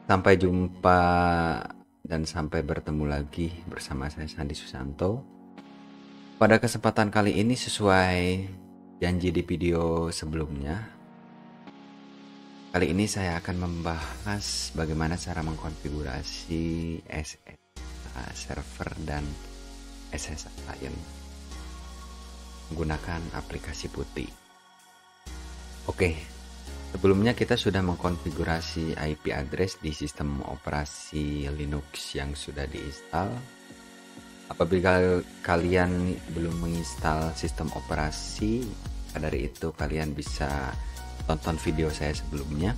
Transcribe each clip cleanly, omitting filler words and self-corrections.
Sampai jumpa dan sampai bertemu lagi bersama saya Sandi Susanto. Pada kesempatan kali ini sesuai janji di video sebelumnya, kali ini saya akan membahas bagaimana cara mengkonfigurasi SSH server dan SSH client menggunakan aplikasi putih. Oke. Sebelumnya kita sudah mengkonfigurasi IP address di sistem operasi Linux yang sudah diinstal. Apabila kalian belum menginstal sistem operasi, dari itu kalian bisa tonton video saya sebelumnya.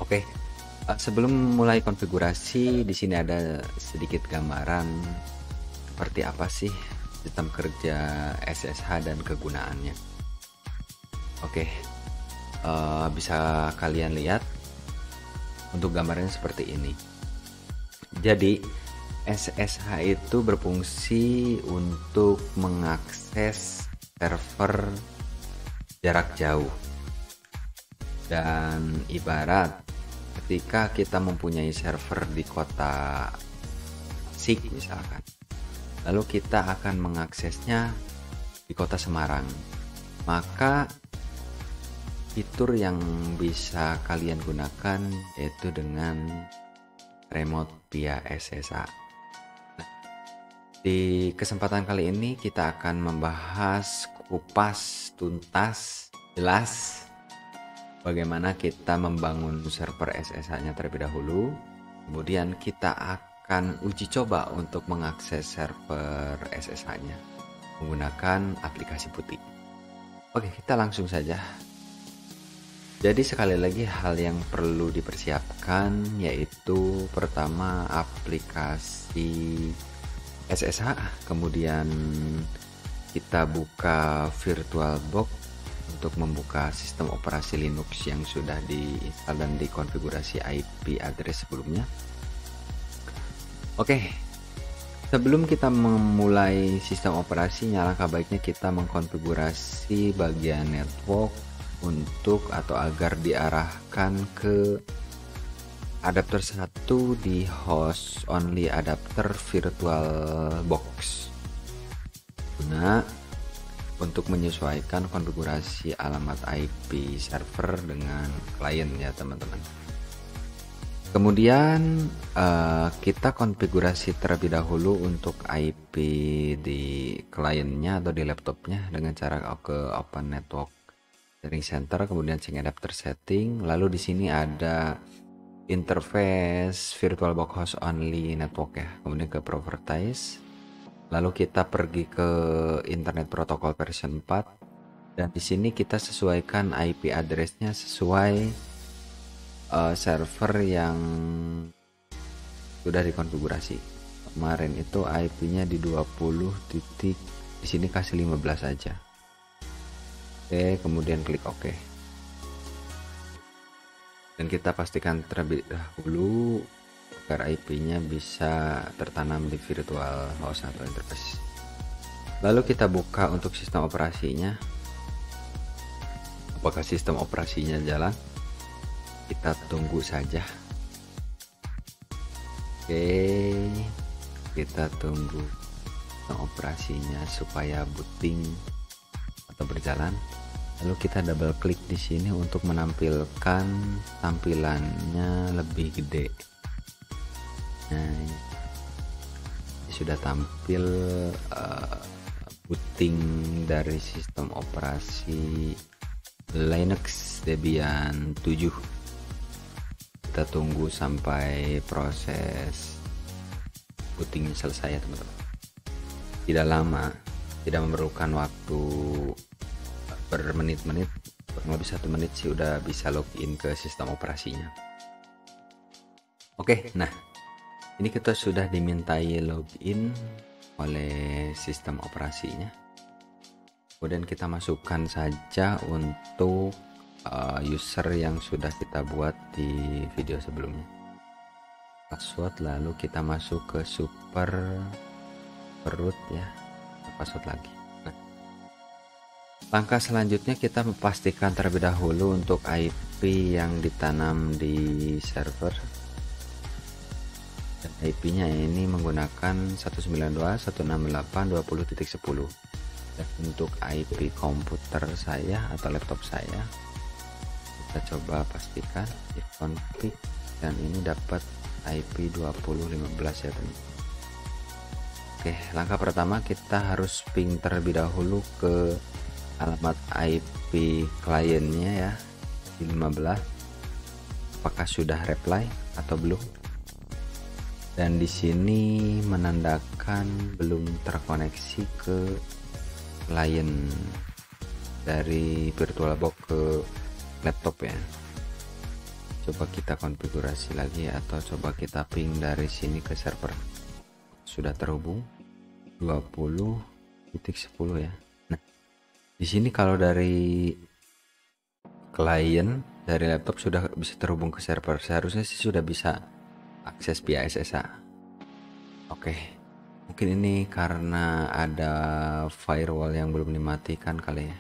Oke, sebelum mulai konfigurasi, di sini ada sedikit gambaran seperti apa sih sistem kerja SSH dan kegunaannya. Oke. Bisa kalian lihat untuk gambarnya seperti ini. Jadi SSH itu berfungsi untuk mengakses server jarak jauh, dan ibarat ketika kita mempunyai server di kota Tasik misalkan, lalu kita akan mengaksesnya di kota Semarang, maka fitur yang bisa kalian gunakan yaitu dengan remote via SSH. Nah, di kesempatan kali ini kita akan membahas kupas tuntas jelas bagaimana kita membangun server SSH-nya terlebih dahulu. Kemudian kita akan uji coba untuk mengakses server SSH-nya menggunakan aplikasi putih. Oke, kita langsung saja. Jadi sekali lagi hal yang perlu dipersiapkan yaitu pertama aplikasi SSH, kemudian kita buka VirtualBox untuk membuka sistem operasi Linux yang sudah diinstal dan dikonfigurasi IP address sebelumnya. Oke, sebelum kita memulai sistem operasinya, langkah baiknya kita mengkonfigurasi bagian network untuk atau agar diarahkan ke adapter 1 di host only adapter VirtualBox guna untuk menyesuaikan konfigurasi alamat IP server dengan klien ya teman-teman. Kemudian kita konfigurasi terlebih dahulu untuk IP di kliennya atau di laptopnya dengan cara ke Open Network Sharing Center, kemudian sync adapter setting, lalu di sini ada interface VirtualBox host only network ya, kemudian ke properties, lalu kita pergi ke internet protocol version 4 dan di sini kita sesuaikan IP addressnya sesuai server yang sudah dikonfigurasi. Kemarin itu IP-nya di 20 titik, di sini kasih 15 aja. Oke, kemudian klik OK. Dan kita pastikan terlebih dahulu agar IP-nya bisa tertanam di virtual host atau interface. Lalu kita buka untuk sistem operasinya. Apakah sistem operasinya jalan? Kita tunggu saja. Oke, kita tunggu sistem operasinya supaya booting atau berjalan. Lalu kita double klik di sini untuk menampilkan tampilannya lebih gede. Nah, ini sudah tampil booting dari sistem operasi Linux Debian 7. Kita tunggu sampai proses bootingnya selesai ya teman-teman. Tidak lama, tidak memerlukan waktu bermenit-menit, kurang lebih 1 menit sih udah bisa login ke sistem operasinya. Oke, nah ini kita sudah dimintai login oleh sistem operasinya. Kemudian kita masukkan saja untuk user yang sudah kita buat di video sebelumnya, password, lalu kita masuk ke super root ya, password lagi. Langkah selanjutnya kita memastikan terlebih dahulu untuk IP yang ditanam di server. Dan IP-nya ini menggunakan 192.168.20.10. Dan untuk IP komputer saya atau laptop saya, kita coba pastikan if config, dan ini dapat IP 2015 ya teman. Oke, langkah pertama kita harus ping terlebih dahulu ke alamat IP kliennya ya di 15. Apakah sudah reply atau belum? Dan di sini menandakan belum terkoneksi ke klien dari VirtualBox ke laptop ya. Coba kita konfigurasi lagi atau coba kita ping dari sini ke server. Sudah terhubung 20.10 ya. Nah, di sini kalau dari klien dari laptop sudah bisa terhubung ke server, seharusnya sih sudah bisa akses via SSH. Oke, mungkin ini karena ada firewall yang belum dimatikan kali ya.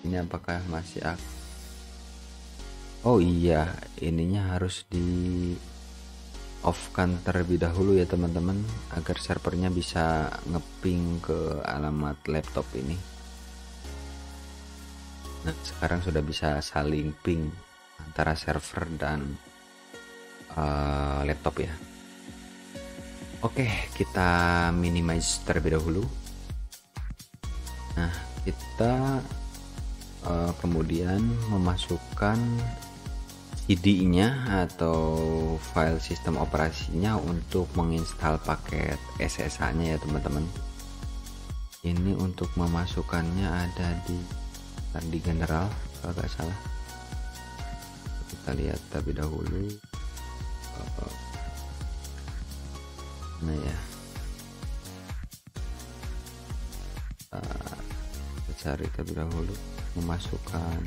Ini apakah masih aktif? Oh iya, ininya harus di off kan terlebih dahulu ya teman-teman, agar servernya bisa ngeping ke alamat laptop ini. Nah, sekarang sudah bisa saling ping antara server dan laptop ya. Oke, kita minimize terlebih dahulu. Nah, kita kemudian memasukkan ID-nya atau file sistem operasinya untuk menginstal paket SSH-nya ya teman-teman. Ini untuk memasukkannya ada di general kalau nggak salah. Kita lihat terlebih dahulu. Nah ya, kita cari terlebih dahulu, memasukkan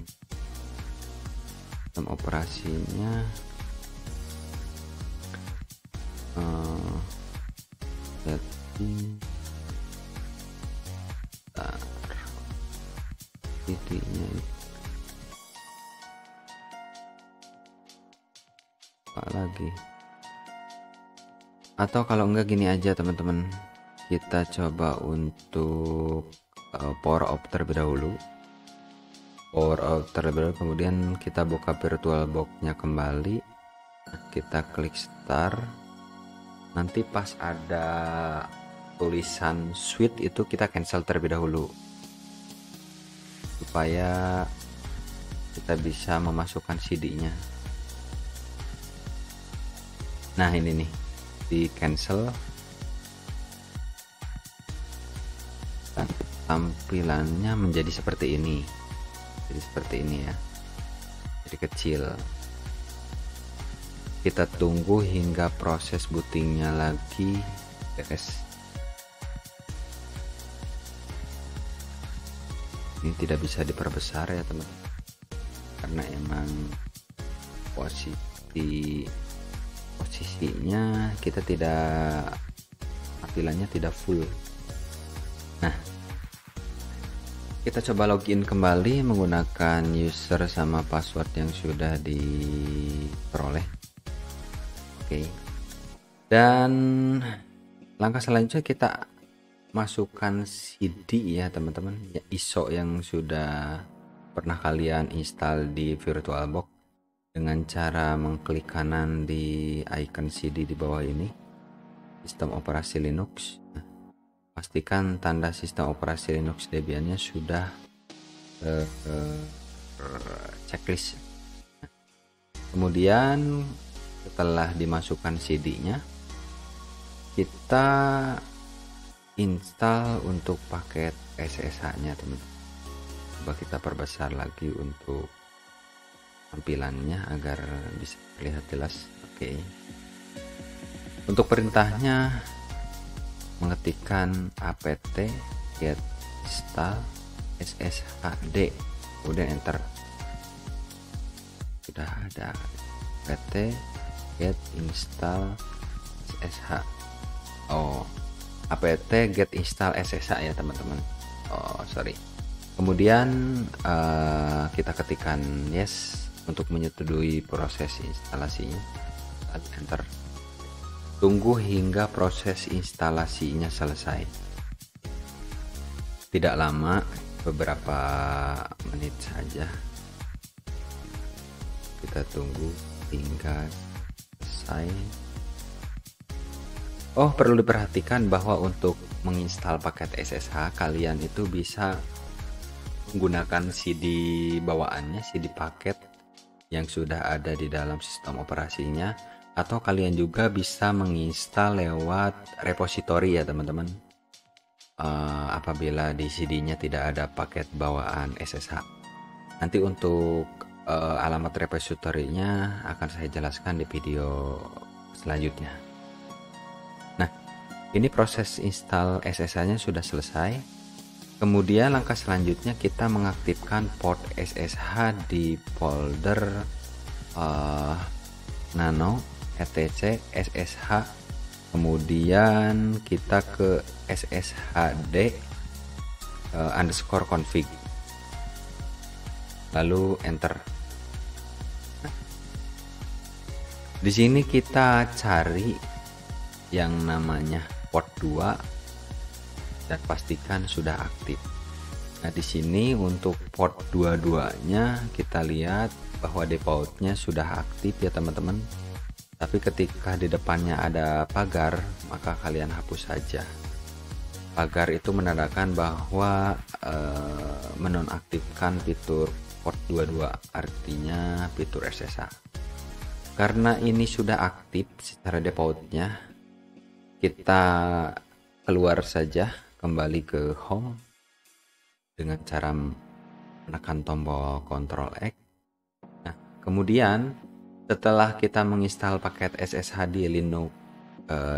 sistem operasinya. Setting ID-nya apa lagi, atau kalau enggak gini aja teman-teman, kita coba untuk power off terlebih dahulu. Kemudian kita buka VirtualBox-nya kembali, kita klik start. Nanti pas ada tulisan switch itu kita cancel terlebih dahulu supaya kita bisa memasukkan CD-nya. Nah ini nih, di cancel, dan tampilannya menjadi seperti ini. Jadi seperti ini ya, jadi kecil. Kita tunggu hingga proses bootingnya lagi beres. Ini tidak bisa diperbesar ya teman-teman, karena emang posisinya kita tidak, tampilannya tidak full. Nah, kita coba login kembali menggunakan user sama password yang sudah diperoleh. Oke. Dan langkah selanjutnya kita masukkan CD ya teman-teman, ya, ISO yang sudah pernah kalian install di VirtualBox dengan cara mengklik kanan di icon CD di bawah ini, sistem operasi Linux. Pastikan tanda sistem operasi Linux Debian-nya sudah checklist. Kemudian setelah dimasukkan CD-nya, kita install untuk paket SSH-nya teman-teman. Coba kita perbesar lagi untuk tampilannya agar bisa terlihat jelas. Oke. Untuk perintahnya, mengetikkan apt get install sshd, kemudian enter. Sudah ada apt get install ssh. Oh, apt get install ssh ya teman-teman. Oh sorry, Kemudian kita ketikkan yes untuk menyetujui proses instalasinya, enter. Tunggu hingga proses instalasinya selesai. Tidak lama, beberapa menit saja. Kita tunggu hingga selesai. Oh, perlu diperhatikan bahwa untuk menginstal paket SSH kalian itu bisa menggunakan CD bawaannya, CD paket yang sudah ada di dalam sistem operasinya, atau kalian juga bisa menginstal lewat repository ya teman-teman. Apabila di CD-nya tidak ada paket bawaan SSH. Nanti untuk alamat repository-nya akan saya jelaskan di video selanjutnya. Nah, ini proses install SSH-nya sudah selesai. Kemudian langkah selanjutnya kita mengaktifkan port SSH di folder nano etc SSH, kemudian kita ke sshd underscore config, lalu enter. Nah, di sini kita cari yang namanya port 2 dan pastikan sudah aktif. Nah, di sini untuk port 22-nya kita lihat bahwa defaultnya sudah aktif ya teman-teman. Tapi ketika di depannya ada pagar, maka kalian hapus saja. Pagar itu menandakan bahwa menonaktifkan fitur port 22, artinya fitur SSH. Karena ini sudah aktif secara defaultnya, kita keluar saja, kembali ke home dengan cara menekan tombol Ctrl X. Nah, kemudian setelah kita menginstal paket SSH di Linux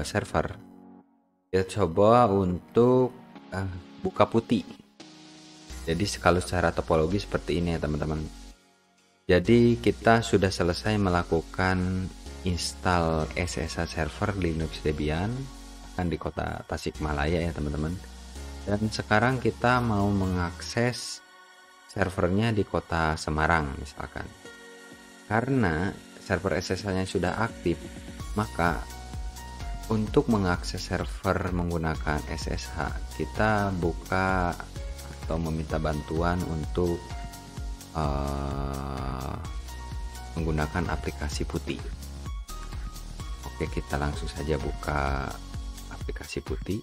server, kita coba untuk buka putih. Jadi kalau secara topologi seperti ini ya teman-teman. Jadi kita sudah selesai melakukan install SSH server Linux Debian kan di kota Tasikmalaya ya teman-teman. Dan sekarang kita mau mengakses servernya di kota Semarang misalkan. Karena server SSH-nya sudah aktif, maka untuk mengakses server menggunakan SSH kita buka atau meminta bantuan untuk menggunakan aplikasi putih. Oke, kita langsung saja buka aplikasi putih,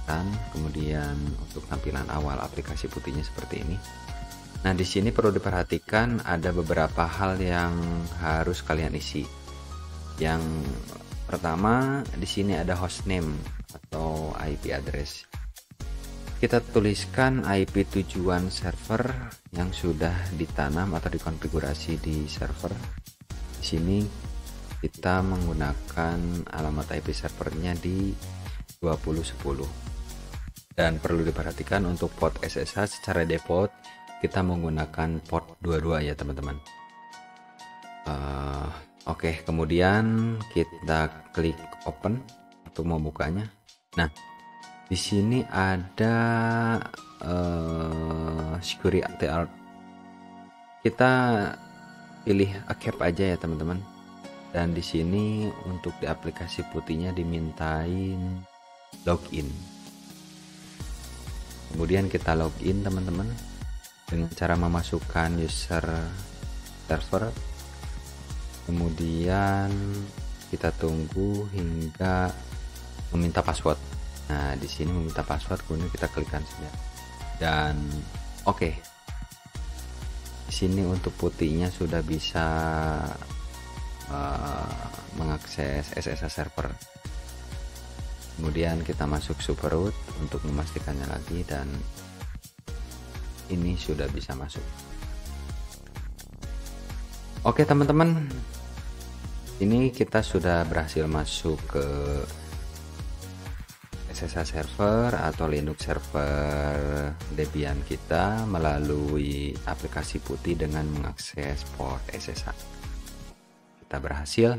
dan kemudian untuk tampilan awal aplikasi putihnya seperti ini. Nah, di sini perlu diperhatikan ada beberapa hal yang harus kalian isi. Yang pertama, di sini ada hostname atau IP address. Kita tuliskan IP tujuan server yang sudah ditanam atau dikonfigurasi di server. Di sini kita menggunakan alamat IP servernya di 2010. Dan perlu diperhatikan untuk port SSH secara default kita menggunakan port 22 ya teman-teman. Oke, kemudian kita klik open untuk membukanya. Nah, di sini ada security alert. Kita pilih accept aja ya teman-teman. Dan di sini untuk di aplikasi putihnya dimintain login. Kemudian kita login teman-teman dengan cara memasukkan user server. Kemudian kita tunggu hingga meminta password. Nah, di sini meminta password, kemudian kita klikkan saja. Dan oke. Di sini untuk putihnya sudah bisa mengakses SSH server. Kemudian kita masuk superroot untuk memastikannya lagi, dan ini sudah bisa masuk. Oke teman-teman, ini kita sudah berhasil masuk ke SSH server atau Linux server Debian kita melalui aplikasi putih dengan mengakses port SSH. Kita berhasil,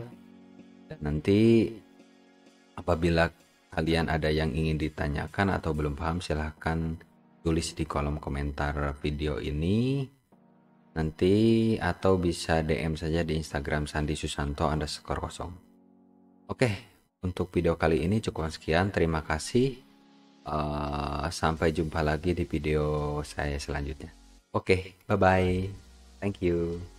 dan nanti apabila kalian ada yang ingin ditanyakan atau belum paham, silahkan tulis di kolom komentar video ini nanti, atau bisa DM saja di Instagram @sandisusanto_0. Oke, untuk video kali ini cukup sekian. Terima kasih. Sampai jumpa lagi di video saya selanjutnya. Oke, bye bye. Thank you.